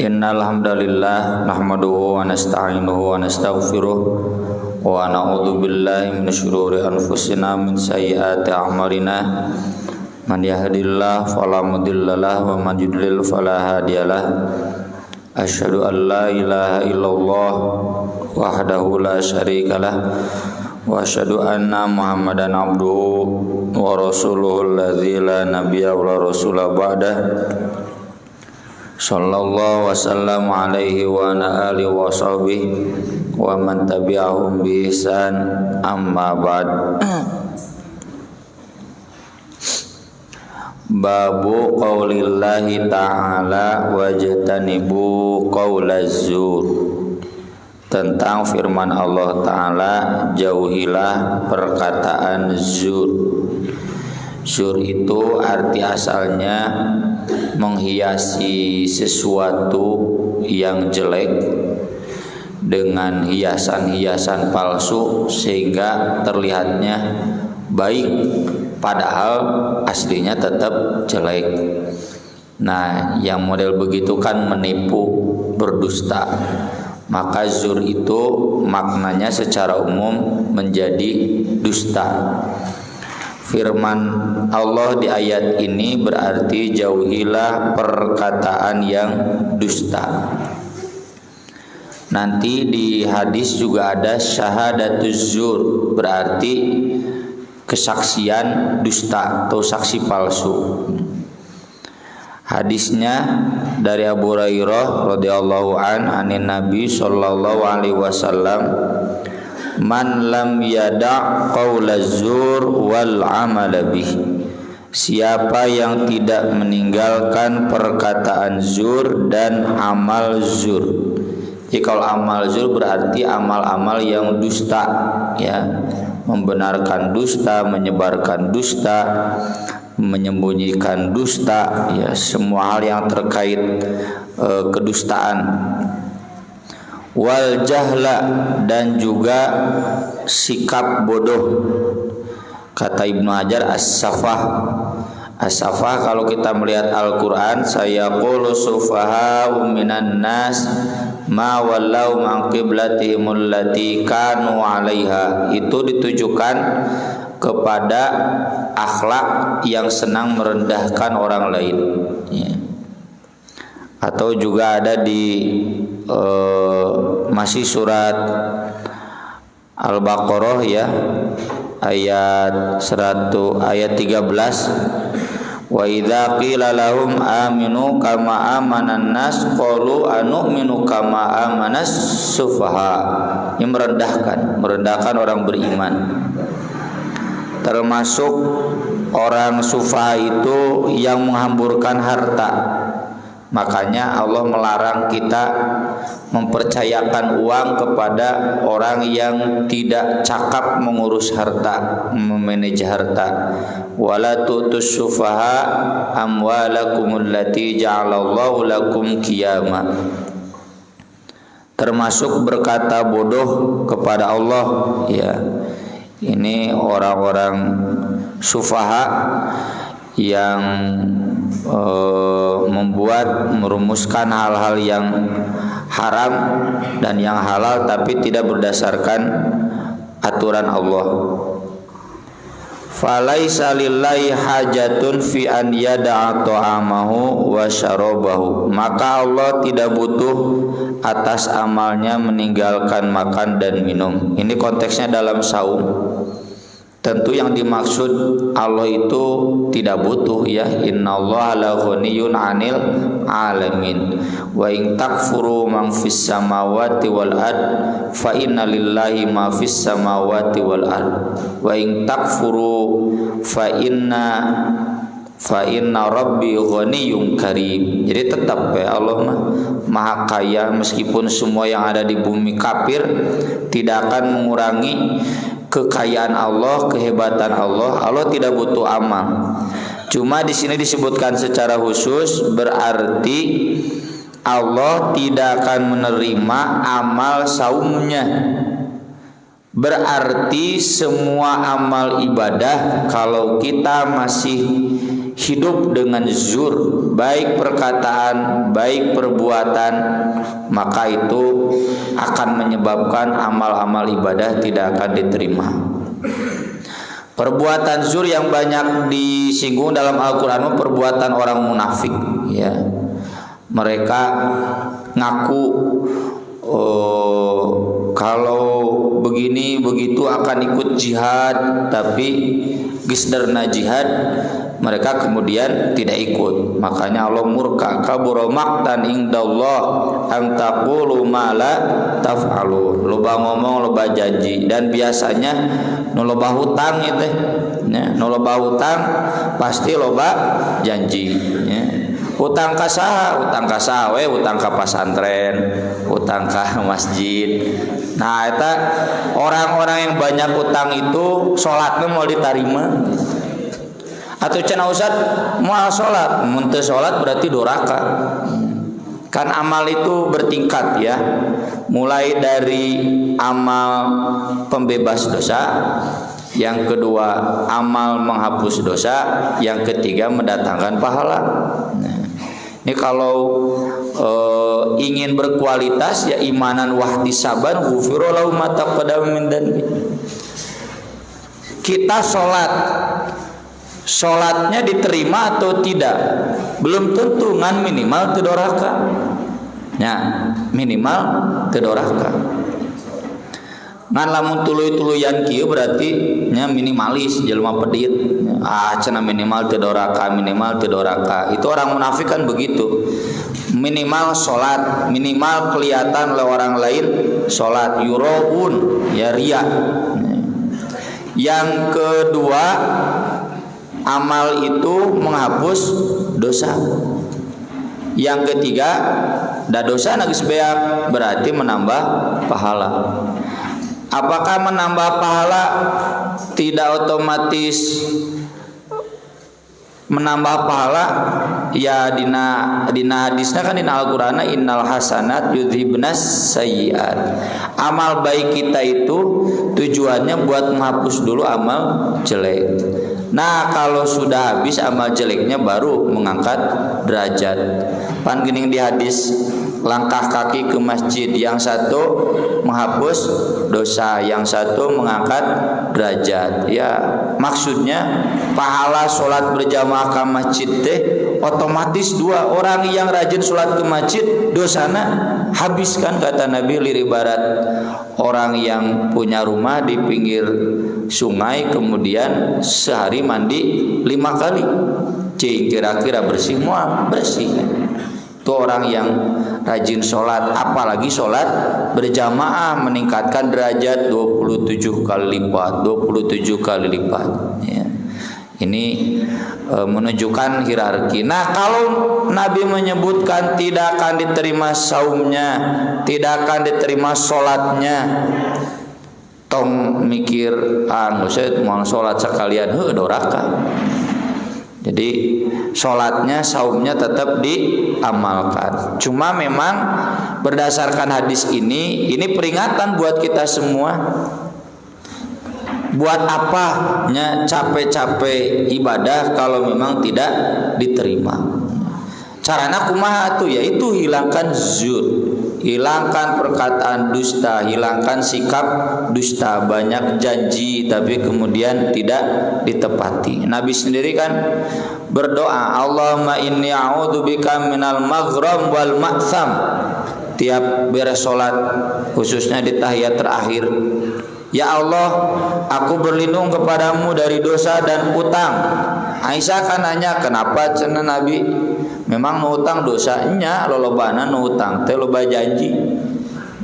Innal hamdalillah nahmaduhu wa nasta'inuhu wa nastaghfiruh wa na'udzu billahi min syururi anfusina min sayyiati a'malina man yahdihillahu fala mudhillalah wa man yudlil fala hadiyalah. Asyhadu an la ilaha illallah wahdahu la syarikalah wa asyhadu anna Muhammadan abduhu wa rasuluhul ladzi la nabiyya wa la rasula ba'dah. Sallallahu wasallam alaihi wa ala alihi wa sahbihi wa man tabi'ahum bi ihsan, amma ba'd. Babu qaulillahi ta'ala wajtanibu qaulaz zur. Tentang firman Allah Ta'ala, jauhilah perkataan zur. Zur itu arti asalnya menghiasi sesuatu yang jelek dengan hiasan-hiasan palsu sehingga terlihatnya baik padahal aslinya tetap jelek. Nah, yang model begitu kan menipu, berdusta. Maka zur itu maknanya secara umum menjadi dusta. Firman Allah di ayat ini berarti jauhilah perkataan yang dusta. Nanti di hadis juga ada syahadatuz zur, berarti kesaksian dusta atau saksi palsu. Hadisnya dari Abu Hurairah radhiyallahu anin Nabi sallallahu alaihi wasallam, man lam yada' qaulaz zur wal amal bih. Siapa yang tidak meninggalkan perkataan zur dan amal zur. Jadi kalau amal zur berarti amal-amal yang dusta, ya, membenarkan dusta, menyebarkan dusta, menyembunyikan dusta, ya, semua hal yang terkait kedustaan. Wal jahla, dan juga sikap bodoh. Kata Ibnu Hajar as-safah. As-safah kalau kita melihat Al-Qur'an, sayaqulu sufaha'u minan nas ma wallau man qiblatihim allati kanu 'alaiha. Itu ditujukan kepada akhlak yang senang merendahkan orang lain, ya. Atau juga ada di masih surat Al-Baqarah, ya, ayat 13. Wa idza qila lahum aminu kama amanan nas qalu anu'minu kama amanas sufaha. Ini merendahkan orang beriman. Termasuk orang sufaha itu yang menghamburkan harta. Makanya Allah melarang kita mempercayakan uang kepada orang yang tidak cakap mengurus harta, memanage harta. Wala tutus sufaha amwalakumul lati ja'alallahu lakum qiyama. Termasuk berkata bodoh kepada Allah, ya. Ini orang-orang sufaha yang merumuskan hal-hal yang haram dan yang halal tapi tidak berdasarkan aturan Allah. Falaisa lillahi hajatun fi an yada'a ta'amahu wa syarabahu. Maka Allah tidak butuh atas amalnya meninggalkan makan dan minum. Ini konteksnya dalam saum. Tentu yang dimaksud Allah itu tidak butuh, ya. Innallaha la ghaniyyun 'anil 'alamin. Wa in takfuru man fis samawati wal ard fa inna lillahi ma fis samawati wal ard. Wa in takfuru fa inna rabbi ghaniyyun karim. Jadi tetap, ya, Allah Maha Kaya. Meskipun semua yang ada di bumi kafir, tidak akan mengurangi kekayaan Allah, kehebatan Allah. Allah tidak butuh amal. Cuma di sini disebutkan secara khusus berarti Allah tidak akan menerima amal saumnya. Berarti semua amal ibadah kalau kita masih hidup dengan zur, baik perkataan, baik perbuatan, maka itu akan menyebabkan amal-amal ibadah tidak akan diterima. Perbuatan zur yang banyak disinggung dalam Al-Quran, perbuatan orang munafik, ya. Mereka ngaku kalau begini begitu akan ikut jihad, tapi gisdarna jihad mereka kemudian tidak ikut. Makanya Allah murka, kabura maqtan indallah an taqulu ma la taf'alun. Loba ngomong, loba janji, dan biasanya nu loba hutang itu ya, nu loba hutang pasti loba janji ya. Hutang ka saha? Hutang ka sawe, hutang ka pasantren, hutang ka masjid. Nah, eta orang-orang yang banyak hutang itu salatnya mau diterima. Atau cenah Ustaz moal salat, mun teu salat berarti doraka. Kan amal itu bertingkat ya. Mulai dari amal pembebas dosa, yang kedua amal menghapus dosa, yang ketiga mendatangkan pahala. Nah, ini kalau ingin berkualitas ya imanan wahtisaban ghufira lahu ma taqaddama min dzanbi. Kita sholatnya diterima atau tidak belum tentu, ngan minimal teu doraka ya, minimal teu doraka. Ngan lamun tuluy-tuluyan kieu berarti nya minimalis jelema pedit. Cenah minimal teu doraka, minimal teu doraka. Itu orang munafik kan begitu. Minimal salat, minimal kelihatan oleh orang lain salat, yuraun ya ria. Yang kedua, amal itu menghapus dosa. Yang ketiga, da dosa geus beak berarti menambah pahala. Apakah menambah pahala tidak otomatis menambah pahala? Ya dina hadisna kan dina Al-Qur'an, innal hasanat yudhibnas sayyiat. Amal baik kita itu tujuannya buat menghapus dulu amal jelek. Nah, kalau sudah habis amal jeleknya baru mengangkat derajat. Pan geuning di hadis langkah kaki ke masjid, yang satu menghapus dosa, yang satu mengangkat derajat. Ya, maksudnya pahala sholat berjamaah ke masjid teh otomatis dua. Orang yang rajin sholat ke masjid dosana habiskan, kata Nabi, lir ibarat orang yang punya rumah di pinggir sungai kemudian sehari mandi 5 kali. Kira-kira bersih mual? Bersih. Itu orang yang rajin sholat, apalagi sholat berjamaah meningkatkan derajat 27 kali lipat, 27 kali lipat ya. Ini menunjukkan hierarki. Nah, kalau Nabi menyebutkan tidak akan diterima saumnya, tidak akan diterima sholatnya, tong mikir saya mau sholat sekalian doraka. Jadi sholatnya, saumnya tetap diamalkan. Cuma memang berdasarkan hadis ini peringatan buat kita semua. Buat apanya capek-capek ibadah kalau memang tidak diterima? Carana kumaha tuh? Yaitu hilangkan zur, hilangkan perkataan dusta, hilangkan sikap dusta. Banyak janji tapi kemudian tidak ditepati. Nabi sendiri kan berdoa, Allahumma inni a'udzubika minal maghram wal ma'tham. Tiap beres salat, khususnya di tahiyat terakhir, ya Allah, aku berlindung kepadamu dari dosa dan utang. Aisyah kan nanya, kenapa cenah Nabi? Memang nu utang dosanya lolobana nu utang teh loba janji.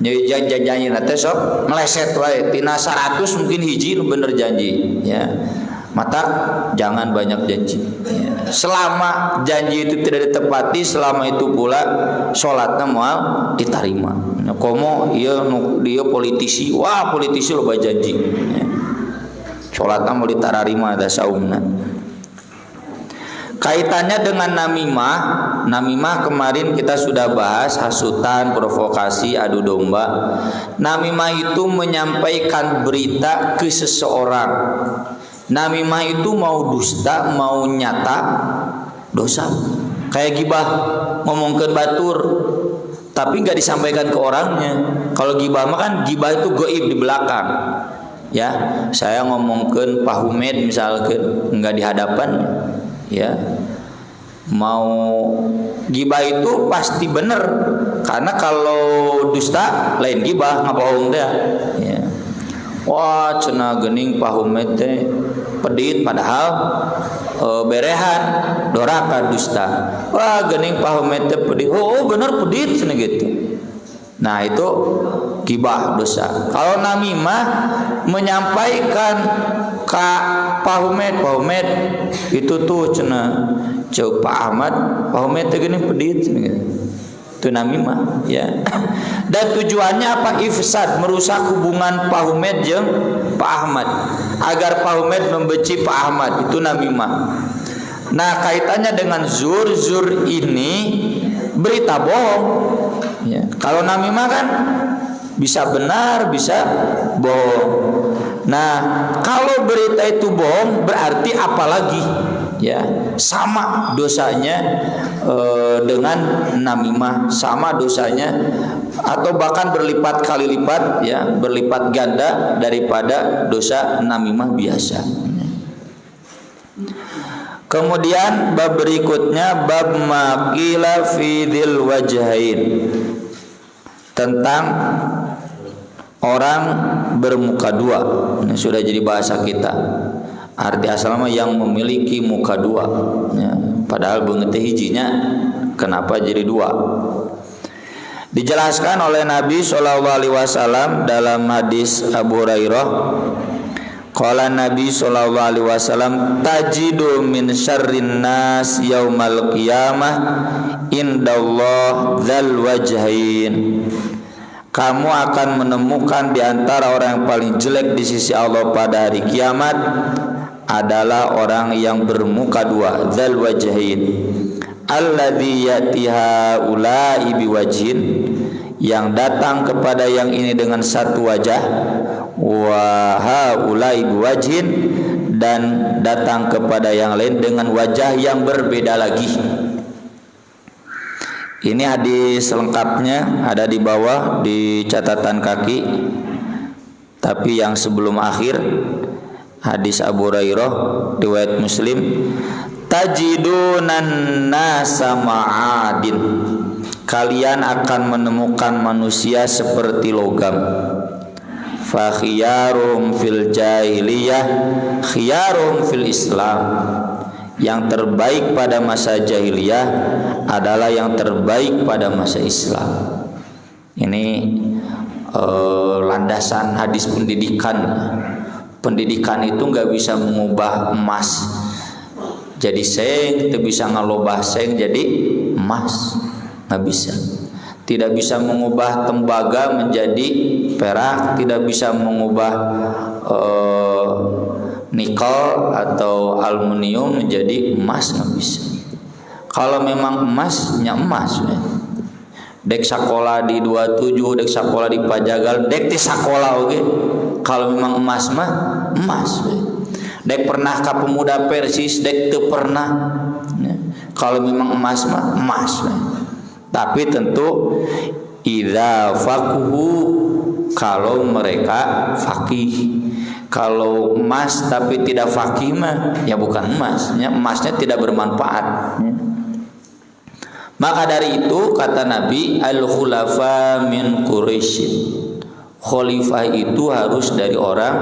Janji teh sok meleset wae tina 100 mungkin hiji nu bener janji ya. Mata jangan banyak janji ya. Selama janji itu tidak ditepati, selama itu pula salatna moal diterima. Komo dia politisi, wah politisi loba janji ya. Salatna mau ditararima ada saumna. Kaitannya dengan namimah kemarin kita sudah bahas, hasutan, provokasi, adu domba. Namimah itu menyampaikan berita ke seseorang. Namimah itu mau dusta, mau nyata, dosa. Kayak gibah, ngomongkeun batur tapi nggak disampaikan ke orangnya. Kalau gibah mah kan gibah itu gaib di belakang. Ya, saya ngomongkeun Pak Humed misalkan nggak di hadapan, ya. Mau gibah itu pasti bener, karena kalau dusta lain gibah, ngabohong deh. Ya. Wah, cenah geuning Pak Humed teh pedit padahal berehan doraka dusta. Wah, geuning Pak Humed teh pedit. Oh, bener pedit cenah gitu. Nah, itu gibah dosa. Kalau namimah menyampaikan ka Pak Humed itu tuh cenah ceu Pak Ahmad, Pak Humed teh geuning pedit cenah gitu. Itu namimah, ya. Dan tujuannya apa? Ifsad, merusak hubungan Pak Humed jeung Pak Ahmad agar Pak Humed membenci Pak Ahmad. Itu namimah. Nah, kaitannya dengan zur ini berita bohong, ya. Kalau namimah kan bisa benar, bisa bohong. Nah, kalau berita itu bohong berarti apalagi, ya, sama dosanya dengan namimah, sama dosanya atau bahkan berlipat kali lipat, ya, berlipat ganda daripada dosa namimah biasa. Kemudian bab berikutnya bab maqila fi dzil wajhain, tentang orang bermuka dua. Ini sudah jadi bahasa kita. Arti asalnya yang memiliki muka dua, ya. Padahal beungeut teh hijinya, kenapa jadi dua? Dijelaskan oleh Nabi SAW dalam hadis Abu Hurairah. Qala Nabi SAW, tajidu min syarrin nas yaumal qiyamah indallah dzal wajhain. Kamu akan menemukan di antara orang yang paling jelek di sisi Allah pada hari kiamat adalah orang yang bermuka dua, dzal wajhain. Alladzi yatiha ulai biwajhin, yang datang kepada yang ini dengan satu wajah, wa haulai biwajhin, dan datang kepada yang lain dengan wajah yang berbeda lagi. Ini hadis lengkapnya ada di bawah di catatan kaki. Tapi yang sebelum akhir hadis Abu Hurairah riwayat Muslim, tajidunan nasa ma'adin, kalian akan menemukan manusia seperti logam. Fa khiyarum fil jahiliyah khiyarum fil Islam, yang terbaik pada masa jahiliyah adalah yang terbaik pada masa Islam. Ini landasan hadis pendidikan. Pendidikan itu nggak bisa mengubah emas jadi seng, tidak bisa ngalobah seng jadi emas, nggak bisa. Tidak bisa mengubah tembaga menjadi perak, tidak bisa mengubah nikel atau aluminium menjadi emas, nggak bisa. Kalau memang emasnya emas, dek sakola di 27, dek sakola di Pajagal, dek di sakola, oke. Kalau memang emas mah emas, dek pernah ke Pemuda Persis, dek teu pernah. Kalau memang emas mah emas. Tapi tentu idza faquhu, kalau mereka faqih. Kalau emas tapi tidak faqih mah ya bukan emas, ya, emasnya tidak bermanfaat. Maka dari itu kata Nabi, al-khulafa min Quraisy. Khalifah itu harus dari orang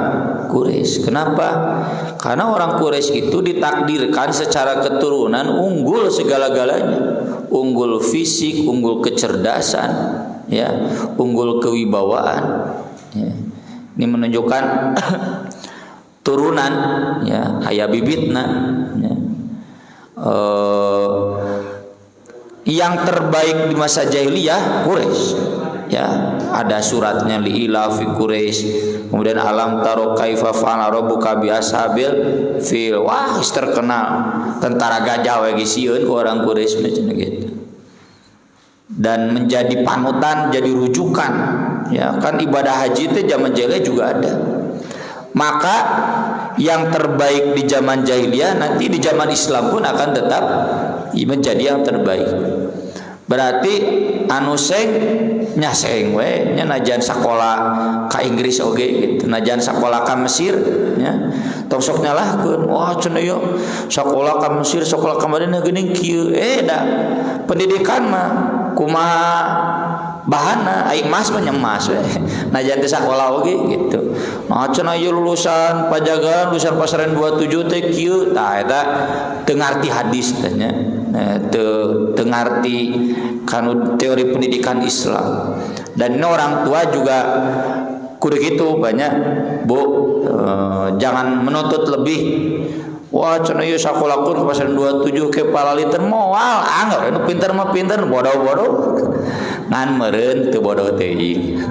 Quraisy. Kenapa? Karena orang Quraisy itu ditakdirkan secara keturunan unggul segala-galanya. Unggul fisik, unggul kecerdasan, ya, unggul kewibawaan. Ya. Ini menunjukkan turunan, ya, aya bibitna, ya. Yang terbaik di masa jahiliyah Quraisy, ya. Ada suratnya li ila fi Quraisy, kemudian alam taro kaifa fa'ala rabbuka bi ashabil fil. Wah, terkenal tentara gajah we gisieun ku orang Quraisy macam gitu. Dan menjadi panutan, jadi rujukan, ya kan. Ibadah haji itu zaman jahiliyah juga ada. Maka yang terbaik di zaman jahiliyah, nanti di zaman Islam pun akan tetap menjadi yang terbaik. Berarti anu seng nya seng we nya najan sakola ka Inggris oge gitu, najan sakola ka Mesir nya tong sok nyalahkeun, wah cenah ieu sakola ka Mesir sakola ka Madinah geuning kieu. Da pendidikan mah kumaha bahanna ai emas mah nyemas we najan teh sakola oge gitu. Nah cenah ieu lulusan Pajagalan, lulusan Pasaren 27 teh kieu, tah eta teu ngarti hadis teh nya. Teu ngarti kanu teori pendidikan Islam. Dan ini orang tua juga kudu gitu banyak bu, jangan menuntut lebih. Wah cenah ieu sakolakeun ka Pasaren 27 ke palaliter moal anggar anu pinter mah pinter, bodoh-bodoh ngan meureun teu bodoh teuing.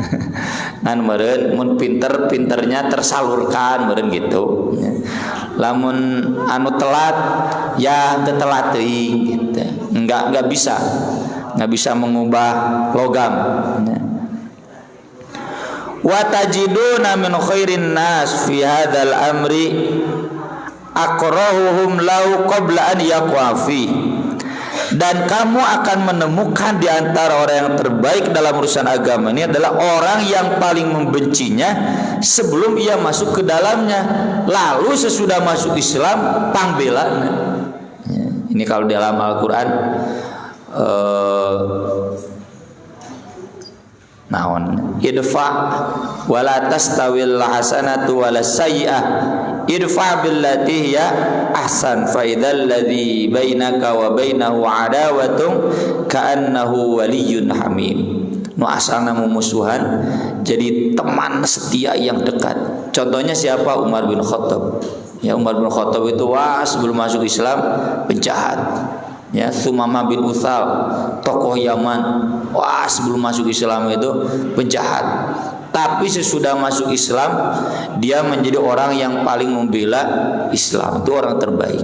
Ngan meureun mun pinter-pinternya tersalurkan meureun gitu. Lamun anu telat ya teu telat teuing gitu. Enggak bisa mengubah logam. Wa tajiduna min khairin nas fi hadzal amri aqrahuhum lau qabla an yaqwafi. Dan kamu akan menemukan di antara orang yang terbaik dalam urusan agama ini adalah orang yang paling membencinya sebelum ia masuk ke dalamnya, lalu sesudah masuk Islam pangbelana. Ini kalau dalam Al-Quran naon idfa wala tastawil hasanatu walas sayyi'ah idfa billati hiya ahsan fa idzal ladzi bainaka wa bainahu adawatun ka'annahu waliyyun hamim. Nu asalna musuhan jadi teman setia yang dekat. Contohnya siapa? Umar bin Khattab. Ya, Umar bin Khattab itu sebelum masuk Islam penjahat. Ya, Sumamah bin Utsal, tokoh Yaman, sebelum masuk Islam itu penjahat. Tapi sesudah masuk Islam dia menjadi orang yang paling membela Islam, itu orang terbaik.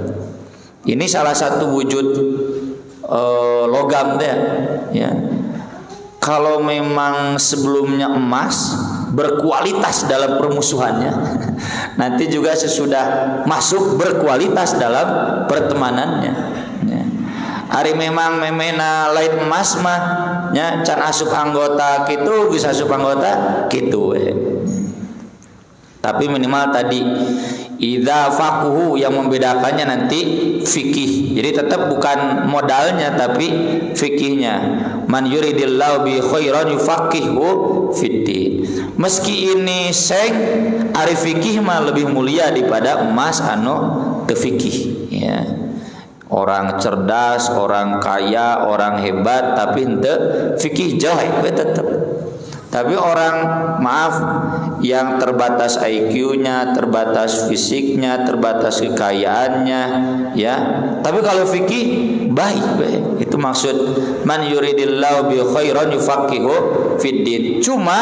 Ini salah satu wujud logam deh. Ya. Kalau memang sebelumnya emas berkualitas dalam permusuhannya, nanti juga sesudah masuk berkualitas dalam pertemanannya. Ya. Ari memang memena lain emas mah nya can asup anggota kitu geus asup anggota kitu we. Tapi minimal tadi idza faqhu yang membedakannya nanti fikih. Jadi tetap bukan modalnya tapi fikihnya. Man yuridillahu bi khairan yufaqihu fiddin. Meski ini seng ari fikih mah lebih mulia daripada emas anu teu fikih ya. Orang cerdas, orang kaya, orang hebat tapi henteu fikih jelek we tetep. Tapi orang yang terbatas IQ-nya, terbatas fisiknya, terbatas kekayaannya, ya. Tapi kalau fikih baik, itu maksud man yuridillahu bi khairan yufaqihu fiddin. Cuma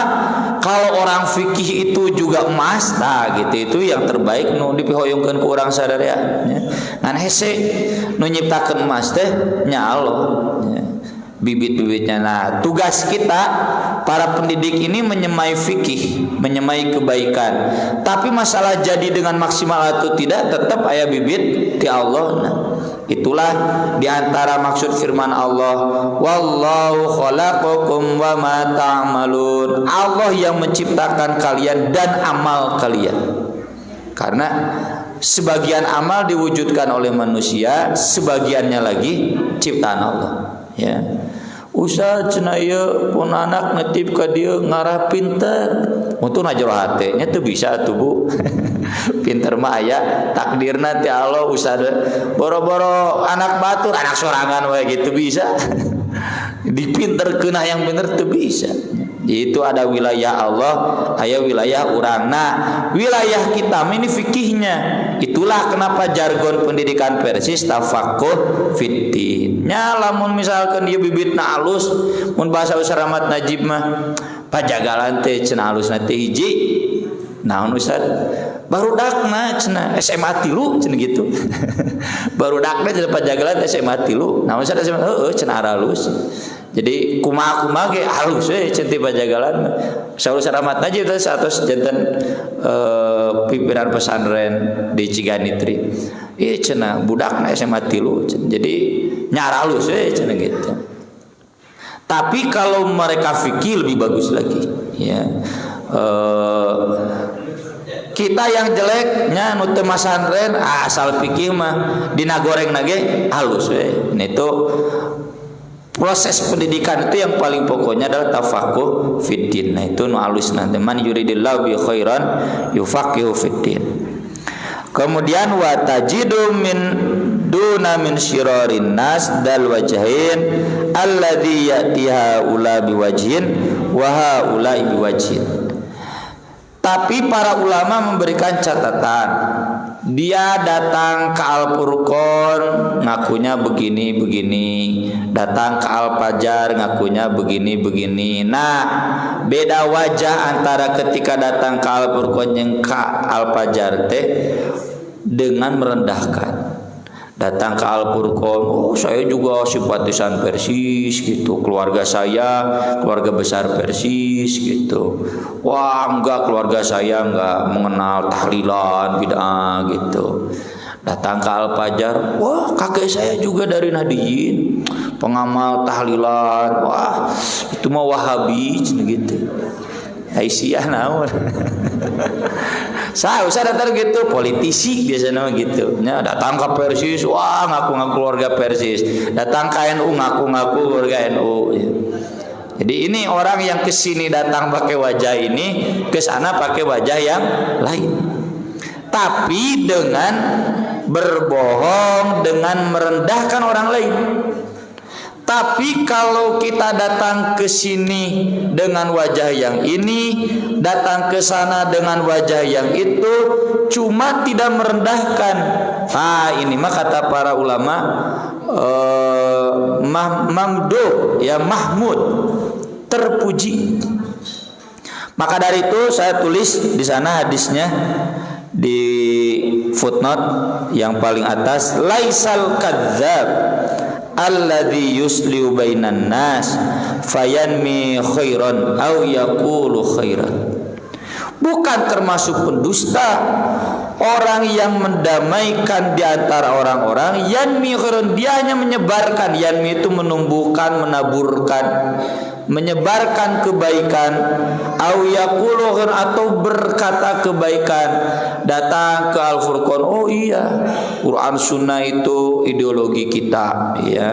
kalau orang fikih itu juga emas, gitu itu yang terbaik nu dipihoyongkeun ku urang sadaya. Ngan hese nu nyiptakeun emas teh nya Allah. Ya. Bibit-bibitnya. Nah, tugas kita para pendidik ini menyemai fikih, menyemai kebaikan. Tapi masalah jadi dengan maksimal atau tidak tetap aya bibit ti Allah. Nah, itulah diantara maksud firman Allah, wallahu khalaqakum wa ma ta'malun. Allah yang menciptakan kalian dan amal kalian. Karena sebagian amal diwujudkan oleh manusia, sebagiannya lagi ciptaan Allah. Ya, usaha cenah ieu pun anak netip ka dieu ngarah pinter, mutu najro hate nya teu bisa atuh Bu. Pinter mah aya takdirna ti Allah, usaha boro-boro anak batur, anak sorangan we gitu bisa. Dipinterkeun yang bener teu bisa. Itu ada wilayah Allah, aya wilayah urang. Nah, wilayah kita ini fikihnya. Itulah kenapa jargon pendidikan Persis tafaqquh fiddin. Nya lamun misalkan dia bibitna alus, mun bahasa Usaramat Najib mah pajagalan teh cenah alusna teh hiji. Naon Ustaz? Barudakna cenah SMA 3 cenah gitu. Barudakna cenah pajagalan SMA 3. Naon Ustaz SMA? Cenah halus. Jadi kumaha ge halus we centih pajagalan. Saur saramat aja itu satu janten pimpinan pesantren di Ciganitri. Ieu cenah budakna SMA 3. Jadi nyar halus we cenah gitu. Tapi kalau mereka fikih lebih bagus lagi, ya. Kita yang jeleknya nu teu masantren asal fikih mah dina goreng nage halus we. Nah, itu proses pendidikan itu yang paling pokoknya adalah tafaqquh fiddin. Nah, itu nu halus nanti man yuridillahu bi khairan yufaqihu fiddin. Kemudian wa tajidu min duna min syirarin nas dal wajhain alladzi yatiha ula biwajhin wa haula biwajhin. Tapi para ulama memberikan catatan. Dia datang ke Al-Furqan ngakunya begini-begini, datang ke Al-Fajar ngakunya begini-begini. Nah, beda wajah antara ketika datang ke Al-Furqan yang ke Al-Fajar teh dengan merendahkan. Datang ke Al-Furqan, oh saya juga simpatisan Persis gitu, keluarga saya keluarga besar Persis gitu. Wah enggak, keluarga saya enggak mengenal tahlilan bid'ah gitu. Datang ke Al-Fajar, wah kakek saya juga dari Nahdiyin, pengamal tahlilan, wah itu mah Wahabi gitu. Aisyah naon. Saya datang gitu, politisi biasanya gitu. Ya, datang ke Persis, wah ngaku-ngaku keluarga Persis. Datang ke NU ngaku-ngaku keluarga NU. Jadi ini orang yang kesini datang pakai wajah ini, ke sana pakai wajah yang lain. Tapi dengan berbohong, dengan merendahkan orang lain. Tapi kalau kita datang ke sini dengan wajah yang ini, datang ke sana dengan wajah yang itu, cuma tidak merendahkan. Nah, ini mah kata para ulama mamduh, ya mahmud, terpuji. Maka dari itu saya tulis di sana hadisnya di footnote yang paling atas, laisal kadzdzab alladzi yusliu bainan nas fayanmi khairan aw yaqulu khairan. Bukan termasuk pendusta orang yang mendamaikan di antara orang-orang. Yanmi khairan, dia hanya menyebarkan. Yanmi itu menumbuhkan, menaburkan, menyebarkan kebaikan. Aw yaqulu khairan, atau berkata kebaikan. Datang ke Al-Furqan, oh iya, Quran Sunnah itu ideologi kita, ya.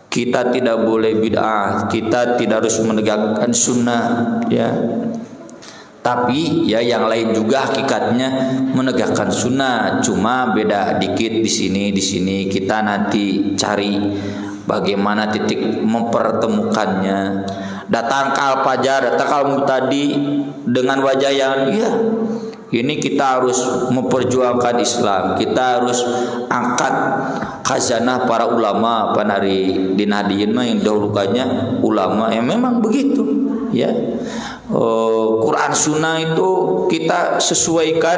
Kita tidak boleh bid'ah, kita tidak harus menegakkan sunnah, ya. Tapi ya yang lain juga hakikatnya menegakkan sunnah, cuma beda dikit di sini kita nanti cari bagaimana titik mempertemukannya. Datang ke Al-Fajar, datang ke Al-Muqtadi dengan wajah yang iya, ini kita harus memperjuangkan Islam, kita harus angkat khazanah para ulama. Panari di Nahdiyin mah yang dahulukannya ulama, yang memang begitu, ya. Quran Sunnah itu kita sesuaikan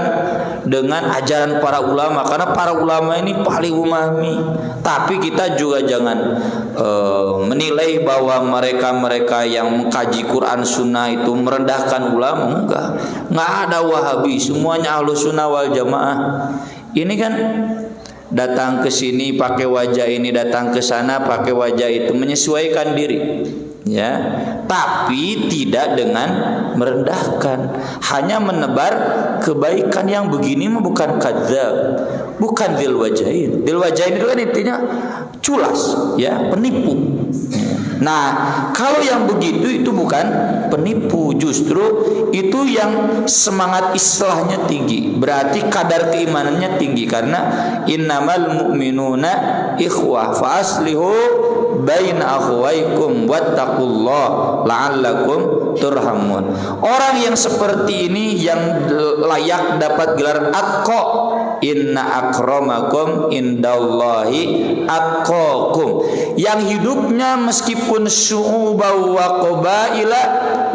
dengan ajaran para ulama, karena para ulama ini paling memahami. Tapi kita juga jangan menilai bahwa mereka yang mengkaji Quran Sunnah itu merendahkan ulama. Enggak ada Wahabi, semuanya Ahlus Sunnah wal Jamaah. Ini kan datang ke sini pakai wajah ini, datang ke sana pakai wajah itu, menyesuaikan diri, ya. Tapi tidak dengan merendahkan, hanya menebar kebaikan. Yang begini mah bukan kadzdzab, bukan dzil wajahin. Dzil wajahin itu kan intinya culas, ya, penipu. Nah, kalau yang begitu itu bukan penipu, justru itu yang semangat islahnya tinggi, berarti kadar keimanannya tinggi. Karena innamal mu'minuna ikhwah fa aslihu baina akhwaikum wattaqullah la'allakum turhamun. Orang yang seperti ini yang layak dapat gelar atqa. Inna akramakum indallahi atqakum. Yang hidupnya meskipun syu'uba wa qabaila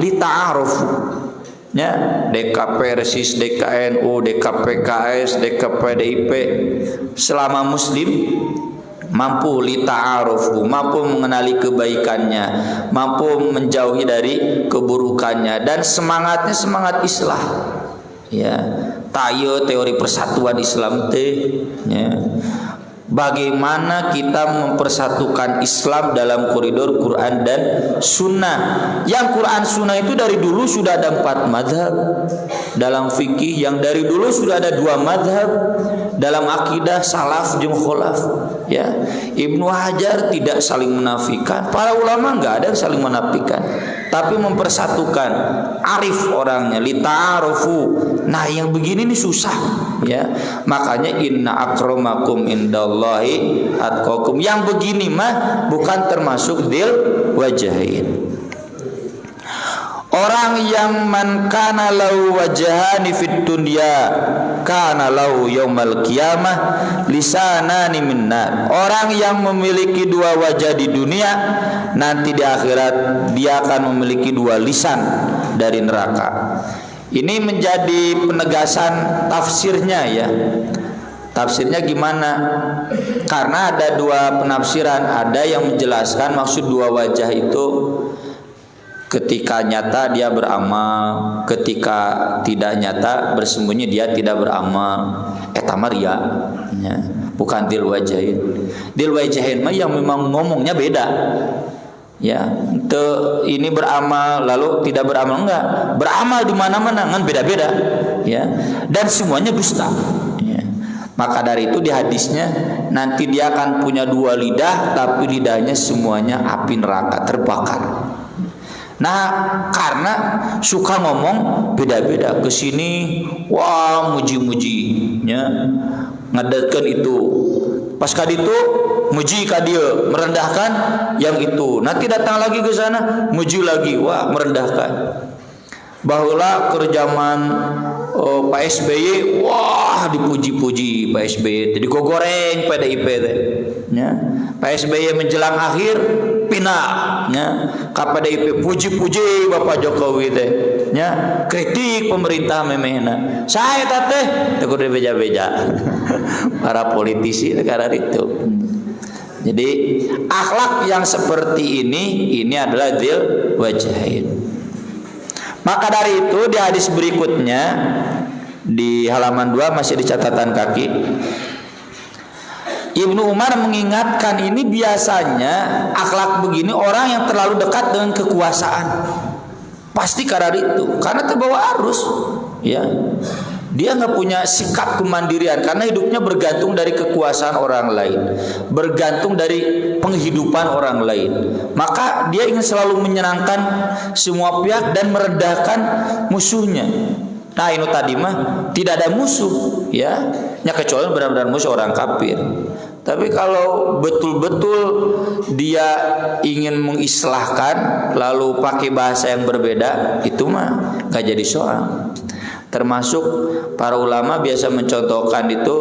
lita'arufu, ya, DKP Persis, DKNU, DKPKS, DKPDIP, selama muslim mampu lita'arufu, mampu mengenali kebaikannya, mampu menjauhi dari keburukannya, dan semangatnya semangat islah. Ya, tayo teori persatuan Islam teh. Ya. Bagaimana kita mempersatukan Islam dalam koridor Quran dan Sunnah. Yang Quran Sunnah itu dari dulu sudah ada 4 madhab. Dalam fikih yang dari dulu sudah ada 2 madhab. Dalam akidah salaf jeung kholaf. Ya, Ibnu Hajar tidak saling menafikan. Para ulama enggak ada yang saling menafikan, tapi mempersatukan. Arif orangnya, lita'arufu. Nah, yang begini nih susah, ya. Makanya inna akramakum indallahi atqakum. Yang begini mah bukan termasuk dil wajahin. Orang yang man kana lahu wajhani fid dunya kana lahu yaumal qiyamah lisanani minnar. Orang yang memiliki 2 wajah di dunia, nanti di akhirat dia akan memiliki 2 lisan dari neraka. Ini menjadi penegasan tafsirnya, ya. Tafsirnya gimana? Karena ada 2 penafsiran. Ada yang menjelaskan maksud 2 wajah itu ketika nyata dia beramal, ketika tidak nyata bersembunyi dia tidak beramal. Eta maria, ya. Bukan dil wajahin. Dil wajahin mah yang memang ngomongnya beda. Ya, ini beramal lalu tidak beramal, enggak. Beramal di mana-mana kan beda-beda, ya. Dan semuanya dusta. Ya. Maka dari itu di hadisnya nanti dia akan punya 2 lidah, tapi lidahnya semuanya api neraka terbakar. Nah, karena suka ngomong beda-beda, kesini wah muji-mujinya, ngadetkeun itu, pas ka ditu muji ka dieu, merendahkan yang itu. Nanti datang lagi ke sana, muji lagi, wah merendahkan. Baheula keur zaman Pak SBY, wah dipuji-puji Pak SBY, jadi gogoreng PDIP teh. Ya. Pak SBY menjelang akhir pindah, ya. Ka PDIP puji-puji Bapak Jokowi teh. Ya, kritik pemerintah memehna. Saya teh teu kudu beja-beja. Para politisi negara itu. Jadi akhlak yang seperti ini adalah dil wajahin. Maka dari itu di hadis berikutnya di halaman 2 masih di catatan kaki, Ibnu Umar mengingatkan ini biasanya akhlak begini orang yang terlalu dekat dengan kekuasaan pasti karena itu, karena terbawa arus, ya. Dia nggak punya sikap kemandirian karena hidupnya bergantung dari kekuasaan orang lain, bergantung dari penghidupan orang lain. Maka dia ingin selalu menyenangkan semua pihak dan merendahkan musuhnya. Nah, ini tadi mah tidak ada musuh, ya. Ya kecuali benar-benar musuh orang kafir. Tapi kalau betul-betul dia ingin mengislahkan lalu pakai bahasa yang berbeda, itu mah nggak jadi soal. Termasuk para ulama biasa mencontohkan itu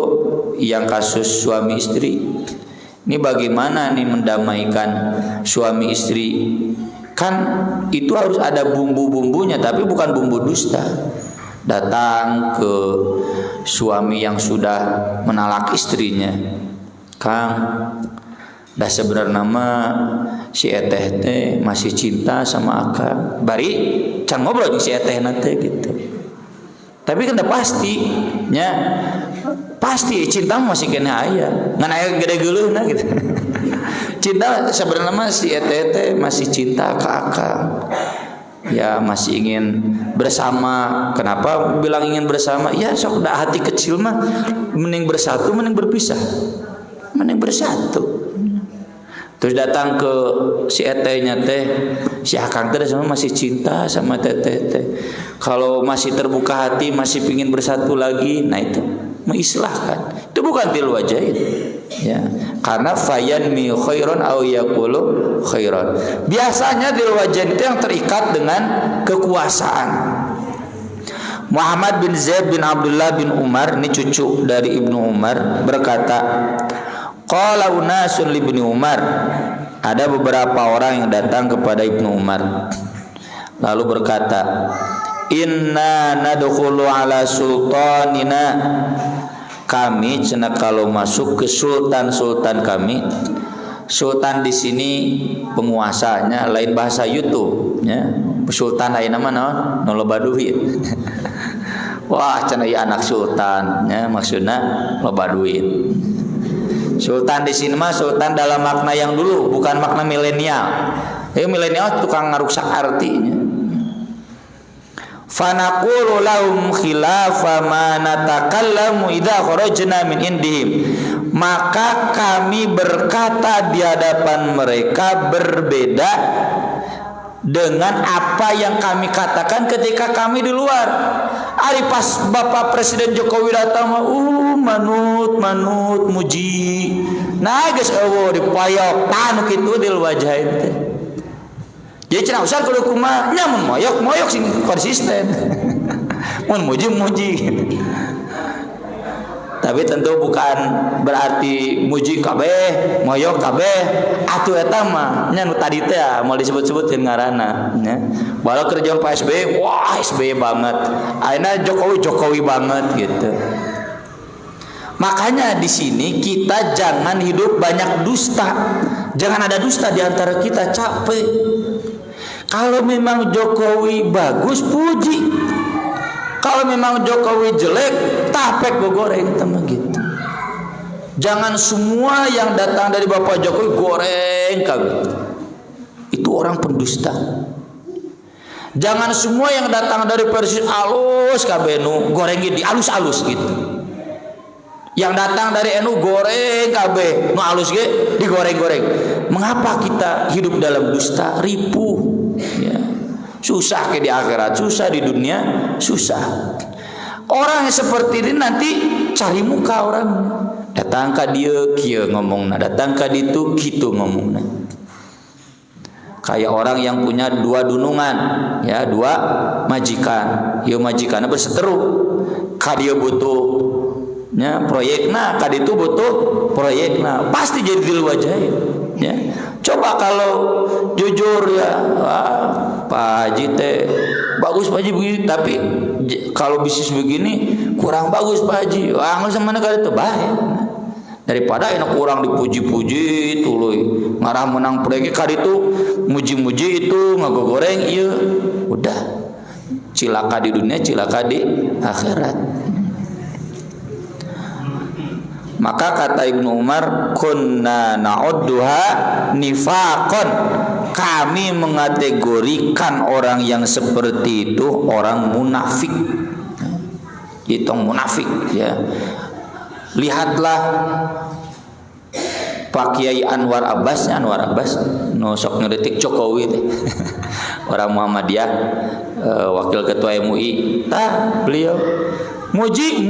yang kasus suami istri. Ini bagaimana nih mendamaikan suami istri? Kan itu harus ada bumbu-bumbunya, tapi bukan bumbu dusta. Datang ke suami yang sudah menalak istrinya, Kang, dah sebenarnya nama si eteh teh masih cinta sama akang. Bari can ngobrol si eteh nanti gitu. Tapi kan udah pasti, nya pasti cinta masih kena aya, ngan aya gede geuleuhna gitu. Cinta sebenarnya si eteh masih cinta ke akang. Ya masih ingin bersama. Kenapa bilang ingin bersama? Ya sok dah hati kecil mah mending bersatu mending berpisah. Mending bersatu. Terus datang ke si etehnya teh, si akang teh sama masih cinta sama teteh. Kalau masih terbuka hati, masih pingin bersatu lagi, nah itu mengislahkan. Itu bukan til wajahin. Ya, karena fayan mi khairon au yaqulu khairon. Biasanya til wajahin itu yang terikat dengan kekuasaan. Muhammad bin Zaid bin Abdullah bin Umar, ini cucu dari Ibnu Umar, berkata, qala unasun li Ibnu Umar, ada beberapa orang yang datang kepada Ibnu Umar lalu berkata, inna nadkhulu ala sultanina, kami cenah kalau masuk ke sultan-sultan kami. Sultan di sini penguasanya lain bahasa YouTube ya. Sultan ayeuna mah naon? Nu loba duit. Wah, cenah ieu anak sultan ya, maksudna loba duit. Sultan di sini mah sultan dalam makna yang dulu, bukan makna milenial. Milenial tukang ngaruksak artinya. Fanaqulu lahum khilafa ma natakallamu idza kharajna min indihim. Maka kami berkata di hadapan mereka berbeda dengan apa yang kami katakan ketika kami di luar. Ari pas Bapak Presiden Jokowi datang mah manut muji. Nah geus eueuh dipayok tanu kitu di wajah teh. Jadi cenah usah kudu kumaha nya mun moyok sing konsisten. Mun muji. Tapi tentu bukan berarti muji kabeh, moyok kabeh. Atuh eta mah nya nu tadi teh moal disebut-sebutkeun ngaranna nya. Balau kerja Pak SBY, wah SBY banget. Ayeuna Jokowi banget gitu. Makanya di sini kita jangan hidup banyak dusta. Jangan ada dusta di antara kita, capek. Kalau memang Jokowi bagus, puji. Kalau memang Jokowi jelek, tapek goreng teman gitu. Jangan semua yang datang dari Bapak Jokowi goreng kabeh. Itu orang pendusta. Jangan semua yang datang dari Presiden alus kabeh nu goreng di alus-alus gitu. Yang datang dari NU goreng kabeh nu alus ge digoreng-goreng. Mengapa kita hidup dalam dusta, ripuh? Ya. Susah ke di akhirat, susah di dunia, susah. Orang yang seperti ini nanti cari muka orang. Datang ke dia kieu ngomongna, datang ke ditu kitu ngomongna. Kayak orang yang punya dua dunungan, ya, dua majikan. Ieu majikanna berseteru. Ka dia butuh nya proyekna, ka ditu butuh proyekna. Pasti jadi di wajah ya. Coba kalau jujur ya, Pak Haji teh bagus Pak Haji begini, tapi kalau bisnis begini kurang bagus Pak Haji. Wah, nggak sama negara itu baik. Daripada enak kurang dipuji-puji tuluy ngarah menang proyek kali itu muji-muji itu ngagoreng iya. Udah cilaka di dunia, cilaka di akhirat. Maka kata Ibnu Umar, kunna na'udduha nifaqan. Kami mengategorikan orang yang seperti itu orang munafik. Itu munafik ya. Lihatlah Pak Kiai Anwar Abbas no sok ngeritik Jokowi teh. Orang Muhammadiyah, wakil ketua MUI. Beliau muji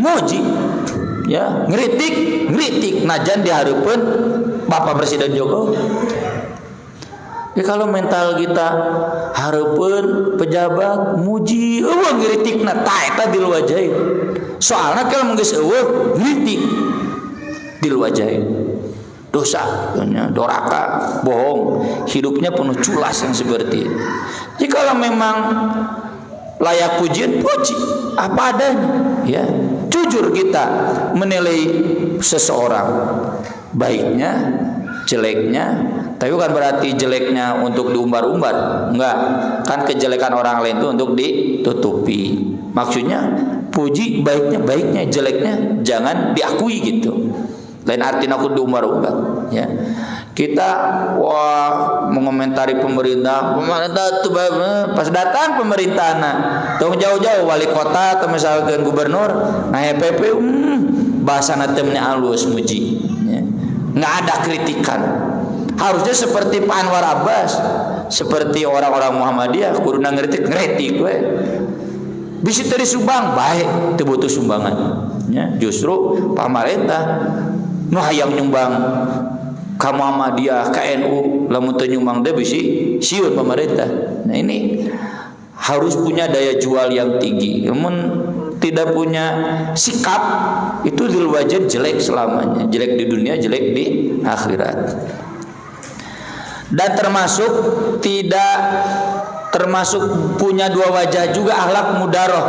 ya, ngeritik najan dihareupeun Bapak Presiden Jokowi. Ya, kalau mental kita hareupeun pejabat muji eueuh ngeritikna ta eta dilwajahin. Soalna kalau geus eueuh ngeritik dilwajahin. Dosa, doraka, bohong, hidupnya penuh culas yang seperti itu. Jadi kalau memang layak pujian, puji apa adanya, ya. Jujur kita menilai seseorang, baiknya, jeleknya. Tapi bukan berarti jeleknya untuk diumbar-umbar, enggak. Kan kejelekan orang lain itu untuk ditutupi. Maksudnya puji baiknya, jeleknya jangan diakui gitu. Lain artinya aku diumbar-umbar, ya. Kita mengomentari pemerintah tuh pas datang pemerintahna tong jauh-jauh wali kota atau misalkan gubernur nah PP bahasana teh alus muji ya. Nggak ada kritikan. Harusnya seperti Pak Anwar Abbas, seperti orang-orang Muhammadiyah kuduna ngeritik we. Bisi tadi sumbang baik teu butuh sumbangan ya. Justru pemerintah nu hayang nyumbang ka Muhammadiyah, ka NU, lamun teu nyumbang teh bisi sieun pemerintah. Nah ini harus punya daya jual yang tinggi. Namun tidak punya sikap itu dilwajen jelek selamanya. Jelek di dunia, jelek di akhirat. Dan termasuk punya dua wajah juga akhlak mudaroh.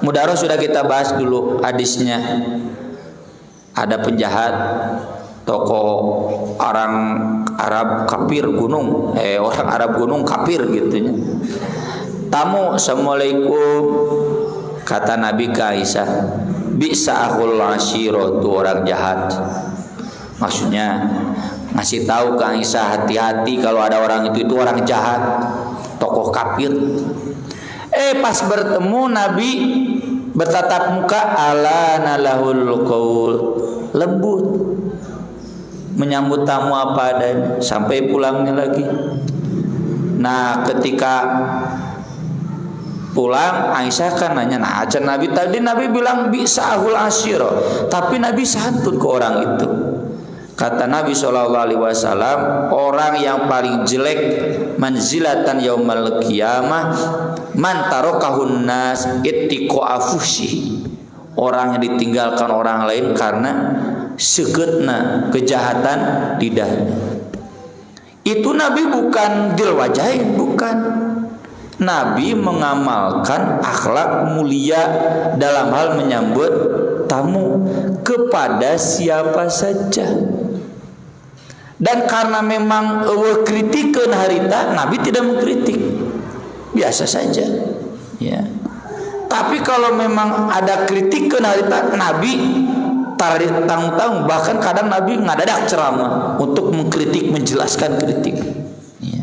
Mudaroh sudah kita bahas dulu hadisnya. ada penjahat, tokoh orang Arab kafir gunung, orang Arab gunung kafir gitunya. Tamu, assalamualaikum. Kata Nabi ke Aisyah, bisa akhul ashiro, tuh orang jahat. Maksudnya ngasih tahu ke Aisyah, hati-hati kalau ada orang itu orang jahat, tokoh kafir. Pas bertemu Nabi bertatap muka, ala nalahul qaul, lembut menyambut tamu apa adanya sampai pulangnya lagi. Nah, ketika pulang Aisyah kan nanya, nah acan Nabi tadi Nabi bilang bisa ahul asyiro, tapi Nabi santun ke orang itu. Kata Nabi SAW, orang yang paling jelek manzilatan yaumal qiyamah man tarokahun nas ittiqo afushi, orang yang ditinggalkan orang lain karena seketna kejahatan lidahnya. Itu Nabi bukan dilwajahin, bukan. Nabi mengamalkan akhlak mulia dalam hal menyambut tamu kepada siapa saja. Dan karena memang kritikan harita, Nabi tidak mengkritik, biasa saja, ya. Tapi kalau memang ada kritikan harita, Nabi tarik tanggung-tanggung, bahkan kadang Nabi ngadadak ceramah untuk mengkritik, menjelaskan kritik. Ya.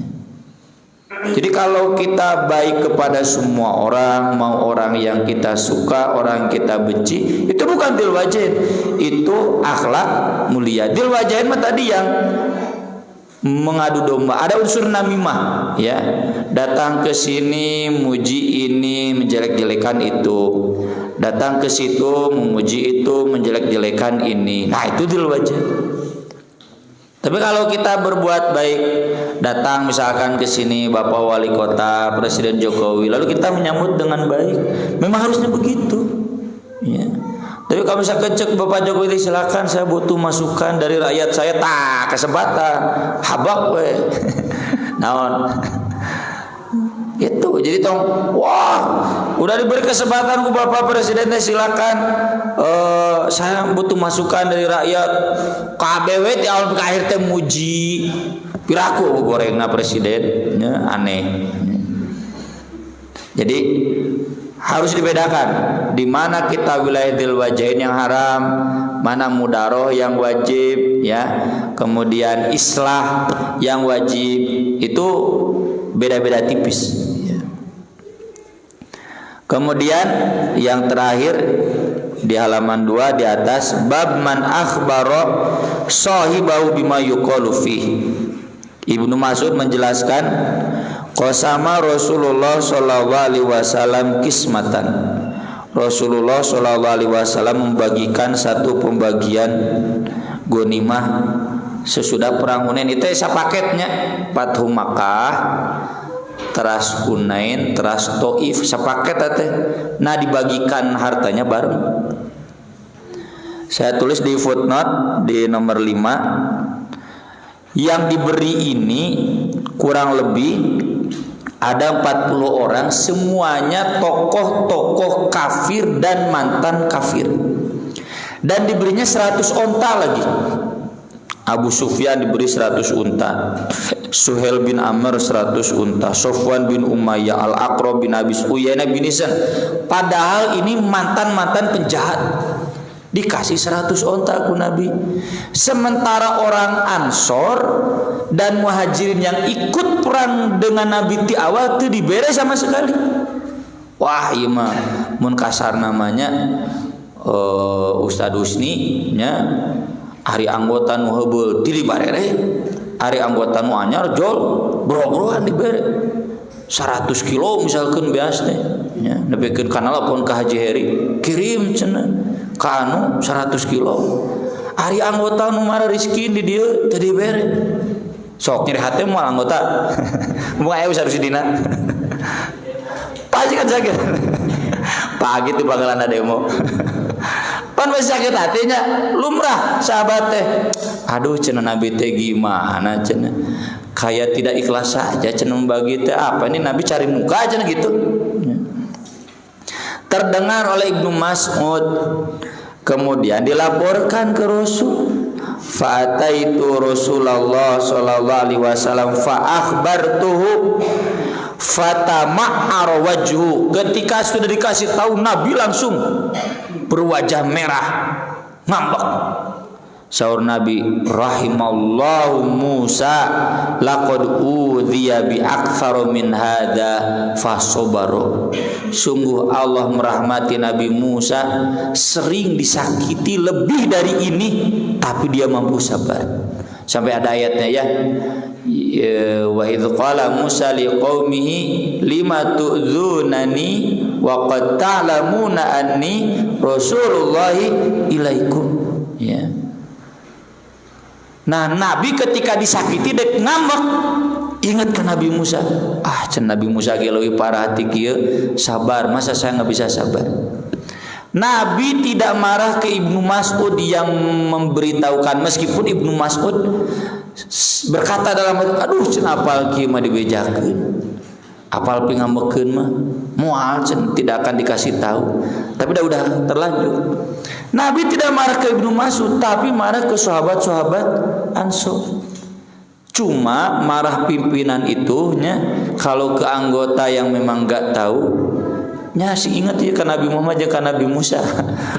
Jadi kalau kita baik kepada semua orang, mau orang yang kita suka, orang yang kita benci, itu bukan dilwajahin, itu akhlak mulia. Dilwajahin mah tadi yang mengadu domba, ada unsur namimah, ya. Datang ke sini muji ini, menjelek-jelekan itu. Datang ke situ memuji itu, menjelek-jelekan ini. Nah, itu dilwajahin. Tapi kalau kita berbuat baik, datang misalkan ke sini Bapak Wali Kota, Presiden Jokowi, lalu kita menyambut dengan baik, memang harusnya begitu, ya. Tapi kalau misalkan cek Bapak Jokowi, silakan, saya butuh masukan dari rakyat saya, tak kesempatan, habak we. Naon? Itu jadi tong, wah, udah diberi kesempatan ke Bapak Presidennya, silakan, saya butuh masukan dari rakyat. KBW di awal ke akhir teh muji, piraku gorengna presidennya, aneh. Jadi harus dibedakan di mana kita wilayah dilwajahin yang haram, mana mudaroh yang wajib, ya. Kemudian islah yang wajib, itu beda-beda tipis. Kemudian yang terakhir di halaman 2 di atas, bab man akhbaro sahibahu bima yuqalu fi. Ibnu Mas'ud menjelaskan, qasama Rasulullah sallallahu alaihi wasallam kismatan. Rasulullah sallallahu alaihi wasallam membagikan satu pembagian ghanimah sesudah perang Hunain. Itu sapaketnya, Fathu Makkah, teras Hunain, teras Taif, sepaket teh. Nah, dibagikan hartanya bareng. Saya tulis di footnote di nomor 5, yang diberi ini kurang lebih ada 40 orang, semuanya tokoh-tokoh kafir dan mantan kafir. Dan diberinya 100 onta lagi. Abu Sufyan diberi 100 unta, Suhail bin Amr 100 unta, Sofwan bin Umayyah, Al-Aqra bin Abis Uyainah bin Hisan. Padahal ini mantan-mantan penjahat, dikasih 100 onta ku Nabi. Sementara orang Ansor dan Muhajirin yang ikut perang dengan Nabi di awal itu diberi sama sekali. Wah, iya mah mun kasar namanya Ustad Husni nya, hari anggota nu heubeul diri barere, hari anggota nu anyar jol bro-broan dibere 100 kilo misalkan beas teh nya, nepikeun kana lapon ka Haji Heri kirim cenah ka anu 100 kilo. Hari anggota nu mara rizki di dieu teu dibere, sok nyeri hate moal anggota mun aya usah dina pasti kan sakit pagi tuh bakalan ada demo pan masih sakit hatinya lumrah sahabat teh. Aduh cenah Nabi teh gimana cenah, kayak tidak ikhlas saja cenah membagi teh, apa ini Nabi cari muka cenah gitu. Terdengar oleh Ibnu Mas'ud, Kemudian dilaporkan ke Rasul. Fa'ataitu Rasulullah sallallahu alaihi wasallam fa akhbartuhu fatama'ar wajhu. Ketika sudah dikasih tahu, Nabi langsung berwajah merah, ngambek. Saur Nabi, rahimallahu Musa laqad udhiya bi aktsara min hadza fasabaru. Sungguh Allah merahmati Nabi Musa, sering disakiti lebih dari ini tapi dia mampu sabar. Sampai ada ayatnya ya. Wa idz qala Musa liqaumihi lima tu'dzunani wa qad ta'lamuna anni rasulullahi ilaikum. Ya. Nah, Nabi ketika disakiti dek ngambek, ingat ke Nabi Musa. Can Nabi Musa ge leuwih parah hati kieu, sabar, masa saya nggak bisa sabar. Nabi tidak marah ke Ibnu Mas'ud yang memberitahukan, meskipun Ibnu Mas'ud berkata dalam hati, aduh cenah apal kieu mah dibejakeun. Apal pi ngambekeun mah moal cenah tidak akan dikasih tahu. Tapi udah terlanjur. Nabi tidak marah ke Ibnu Mas'ud, tapi marah ke sahabat-sahabat Ansor. Cuma marah pimpinan itu kalau ke anggota yang memang enggak tahu, si ingat ya ke Nabi Muhammad ya ke Nabi Musa.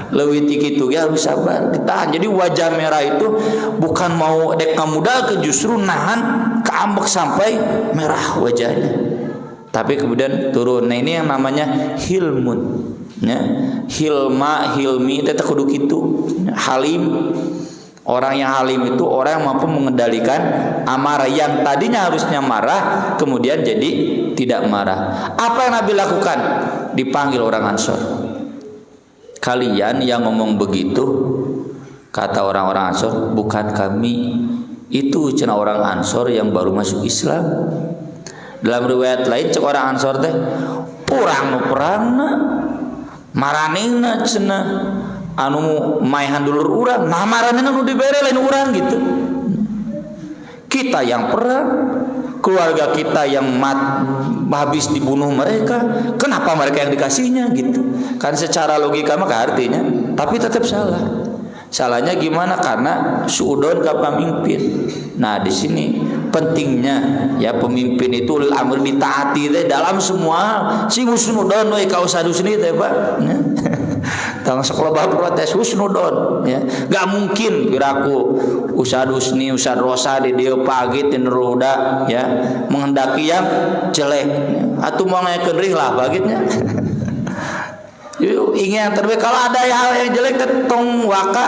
Leuwih ti kitu ya harus sabar, ditahan. Jadi wajah merah itu bukan mau dek ngamuda ke, justru nahan keambek sampai merah wajahnya. Tapi kemudian turun. Nah, ini yang namanya hilmun. Ya, hilmi teh kudu kitu. Halim, orang yang halim itu orang yang mampu mengendalikan amarah, yang tadinya harusnya marah kemudian jadi tidak marah. Apa yang Nabi lakukan? Dipanggil orang Ansor. Kalian yang ngomong begitu, kata orang-orang Ansor, bukan kami, itu cenah orang Ansor yang baru masuk Islam. Dalam riwayat lain cek orang Ansor teh perangna maranehna cenah anu maehan dulur urang, nah maranehna nu dibere lain urang gitu. Kita yang perang, keluarga kita yang habis dibunuh mereka, kenapa mereka yang dikasihnya gitu? Kan secara logika mah artinya, tapi tetap salah. Salahnya gimana? Karena suudon ke pemimpin. Nah, di sini pentingnya ya pemimpin itu amr ditaati teh dalam semua. Si husnudon we ka usadusni teh Pak. Tang sekolah bah protes husnudon ya. Gak mungkin biraku usadusni usad rosa di dieu pagi tin roda ya menghendaki yang jelek. Atuh mau ngayakeun rih lah bagitnya. Ingin yang terbaik. Kalau ada hal yang jelek tetong waka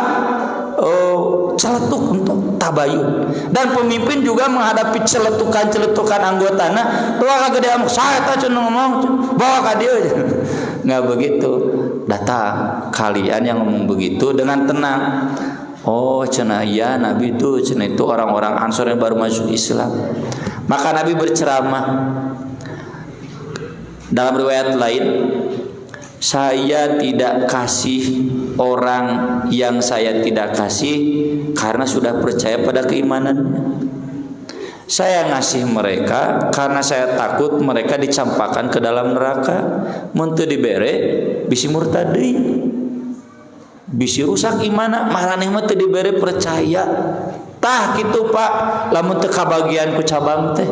celetuk untuk tabayun. Dan pemimpin juga menghadapi celetukan anggotana, bawa ka gede amuk saya ta cenah ngomong bawa ka dieu. Nggak begitu. Datang kalian yang ngomong begitu dengan tenang. Oh cenah ya Nabi itu cenah itu orang-orang Ansor yang baru masuk Islam. Maka Nabi berceramah. Dalam riwayat lain, saya tidak kasih orang yang saya tidak kasih karena sudah percaya pada keimanannya. Saya ngasih mereka karena saya takut mereka dicampakkan ke dalam neraka. Mun teu dibere bisi murtad deui. Bisi rusak imana, maraneh mah teu dibere percaya. Tah kitu Pak, lamun teu kabagian ku cabang teh.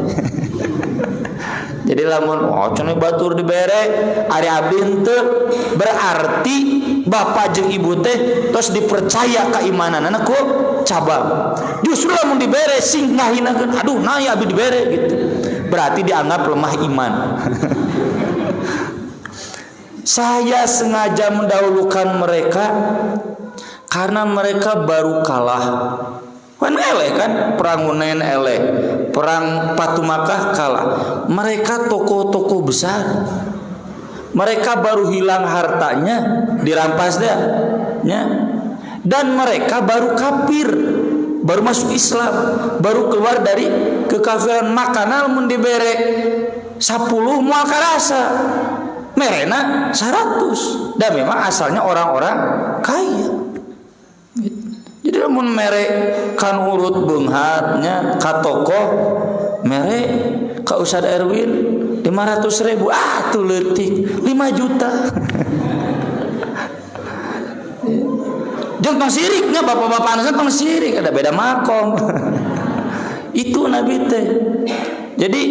Jadi lamun cenah batur dibere ari abdi henteu, berarti bapak jeung ibu teh tos dipercaya keimananana ku cabang. Justru lamun dibere sing ngahinakeun, aduh nah ya abdi dibere gitu. Berarti dianggap lemah iman. Saya sengaja mendahulukan mereka karena mereka baru kalah. Kan eleh kan, perang Hunain eleh, perang Fatu Makkah kalah. Mereka tokoh-tokoh besar. Mereka baru hilang hartanya, dirampas dah, ya. Dan mereka baru kafir, baru masuk Islam, baru keluar dari kekafiran. Maka mun dibere 10 moal karasa, merena 100. Dan memang asalnya orang-orang kaya. Jadi mun mere kan urut beunghatnya ka tokoh mere ka Ustad Erwin 500.000 tuh leutik 5 juta. Jeung tong siriknya bapak-bapak anak tong sirik ada beda makom. Itu Nabi teh. Jadi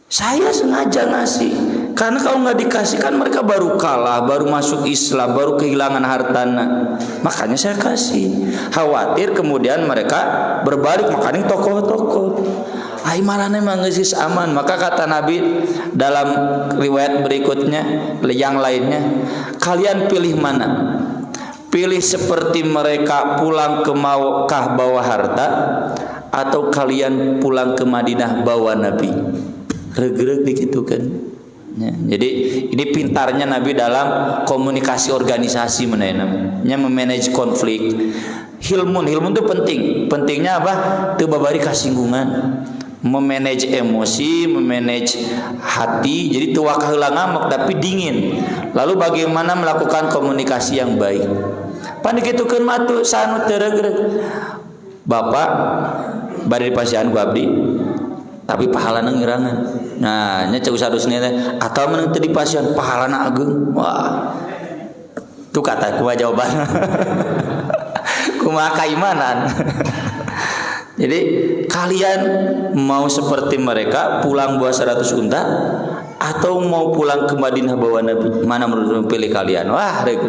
saya sengaja ngasih karena kalau nggak dikasih kan mereka baru kalah, baru masuk Islam, baru kehilangan hartana. Makanya saya kasih. Khawatir kemudian mereka berbalik, makanya tokoh-tokoh. Ai marane mah geus aman. Maka kata Nabi dalam riwayat berikutnya yang lainnya, kalian pilih mana? Pilih seperti mereka pulang ke Makkah bawa harta, atau kalian pulang ke Madinah bawa Nabi. Regreg gitu kan. Ya, jadi ini pintarnya Nabi dalam komunikasi organisasi namanya memanage konflik. Hilmun itu penting. Pentingnya apa? Teu babari kasinggungan. Memanage emosi, memanage hati. Jadi teu wakaheula ngamak tapi dingin. Lalu bagaimana melakukan komunikasi yang baik? Pan dikitukeun mah atuh sanu teu regreg. Bapak bari dipasihan ku abdi tapi pahalana ngirangan. Nah, nya ceu sadusna teh atau menang teu dipasihan pahalana ageung. Wah. Itu kata gua jawaban. Kumaha kaimanan. Jadi kalian mau seperti mereka pulang bawa 100 unta atau mau pulang ke Madinah bawa Nabi? Mana menurut pilih kalian? Wah, reg.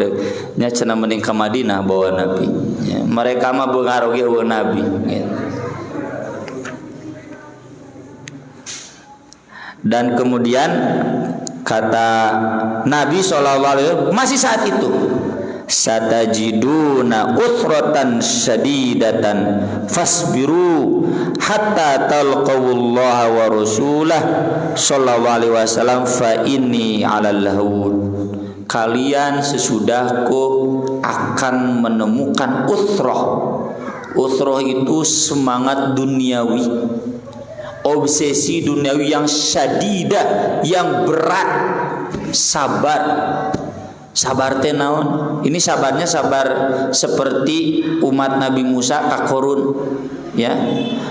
Nya cenah mending ke Madinah bawa Nabi. Ya, mereka mah beungar oge bawa Nabi gitu. Dan kemudian kata Nabi SAW masih saat itu, satajiduna usratan syadidatan fasbiru hatta talqawallaha wa rasulah sallallahu alaihi wasallam fa inni 'alal hud. Kalian sesudahku akan menemukan usrah. Usrah itu semangat duniawi, obsesi duniawi yang syadidah, yang berat. Sabar teh naon? Ini sabarnya sabar seperti umat Nabi Musa ka Qarun. Ya.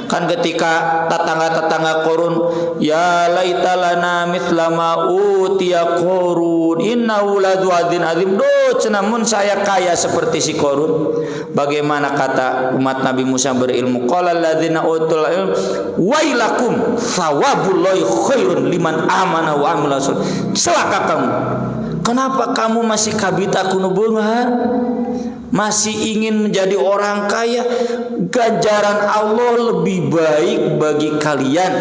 Kan ketika tetangga-tetangga Qarun, ya laita lana mithla ma utiya Qarun innahu ladzu adzin azim. Duh, cenah mun saya kaya seperti si Qarun. Bagaimana kata umat Nabi Musa berilmu? Qala alladzina utul ilm wailakum thawabullahi khairun liman amana wa amila sholihan. Celaka kamu. Kenapa kamu masih kabita kuno beunghar? Masih ingin menjadi orang kaya? Ganjaran Allah lebih baik bagi kalian.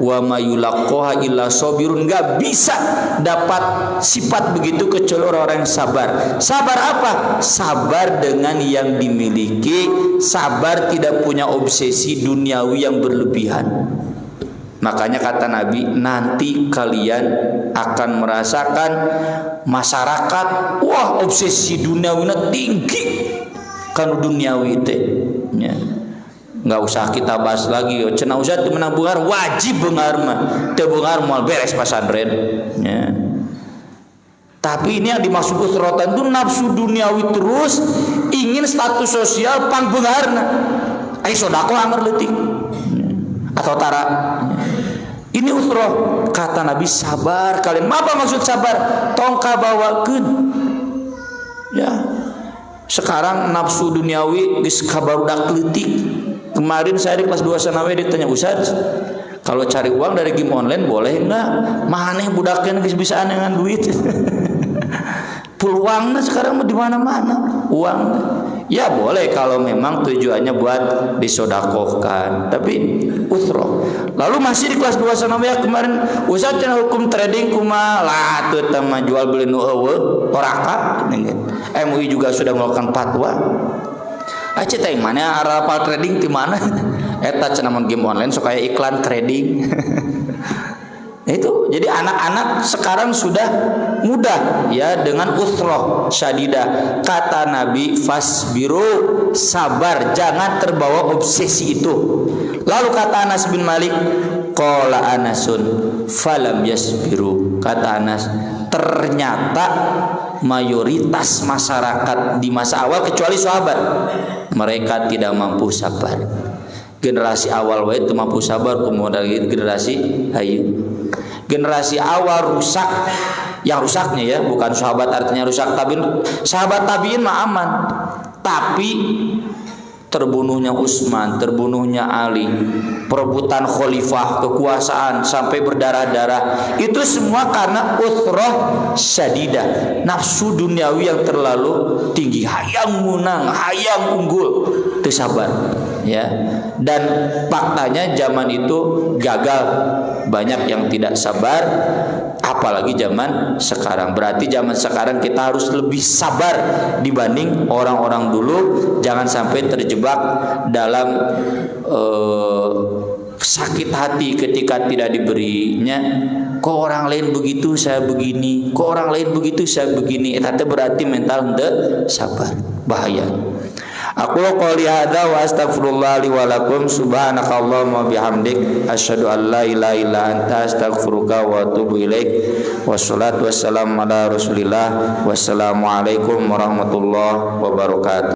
Wa mayulaqaha illa sabirun. Enggak bisa dapat sifat begitu kecuali orang-orang yang sabar. Sabar apa? Sabar dengan yang dimiliki, sabar tidak punya obsesi duniawi yang berlebihan. Makanya kata Nabi, nanti kalian akan merasakan masyarakat, wah obsesi duniawina tinggi kan duniawi teh. Ya. Nggak usah kita bahas lagi. Cenah usah teu menang beungar, wajib beungar mah. Teu beungar moal beres pasantren. Ya. Tapi ini yang dimaksud usrotan itu nafsu duniawi terus, ingin status sosial pang beungarna. Ai sodako anger leutik. Atau tara. Ini usroh. Kata Nabi, sabar kalian. Apa maksud sabar? Tongka bawakeun. Ya. Sekarang nafsu duniawi geus kabarudak leutik. Kemarin saya di kelas 2 sanawe ditanya, Ustaz, kalau cari uang dari game online boleh enggak? Maneh budaknya geus bisaan dengan duit. Peluangnya sekarang di mana-mana uang. Ya boleh kalau memang tujuannya buat disodakohkan, tapi usroh. Lalu masih di kelas 2 sana ya kemarin Ustaz cenah hukum trading kumaha lah teu mah jual beli nu eueuh oraka. MUI juga sudah melakukan fatwa. Ace teh mana arapal trading di mana? Eta cenah game online sok aya iklan trading. Itu jadi anak-anak sekarang sudah mudah ya dengan usroh syadidah. Kata Nabi, fasbiru, sabar, jangan terbawa obsesi itu. Lalu kata Anas bin Malik, qala Anasun falam yasbiru. Kata Anas, ternyata mayoritas masyarakat di masa awal kecuali sahabat, mereka tidak mampu sabar. Generasi awal wae teu mampu sabar, kemudian generasi hayu. Generasi awal rusak yang rusaknya ya, bukan sahabat artinya rusak tabiin. Sahabat tabiin mah aman, tapi terbunuhnya Utsman, terbunuhnya Ali, perebutan khalifah, kekuasaan sampai berdarah-darah, itu semua karena uthroh syadidah, nafsu duniawi yang terlalu tinggi, hayang menang, hayang unggul, itu sabar ya. Dan faktanya zaman itu gagal, banyak yang tidak sabar, apalagi zaman sekarang. Berarti zaman sekarang kita harus lebih sabar dibanding orang-orang dulu. Jangan sampai terjebak dalam sakit hati ketika tidak diberinya. Kok orang lain begitu saya begini, kok orang lain begitu saya begini. Itu berarti mental henteu sabar, bahaya. Aku qouli hadza wa astaghfirullah li wa lakum subhanakallahumma bihamdik asyhadu an la ilaha illa anta astaghfiruka wa atubu ilaik. Wassalatu wassalamu ala Rasulillah. Wassalamu alaikum warahmatullahi wabarakatuh.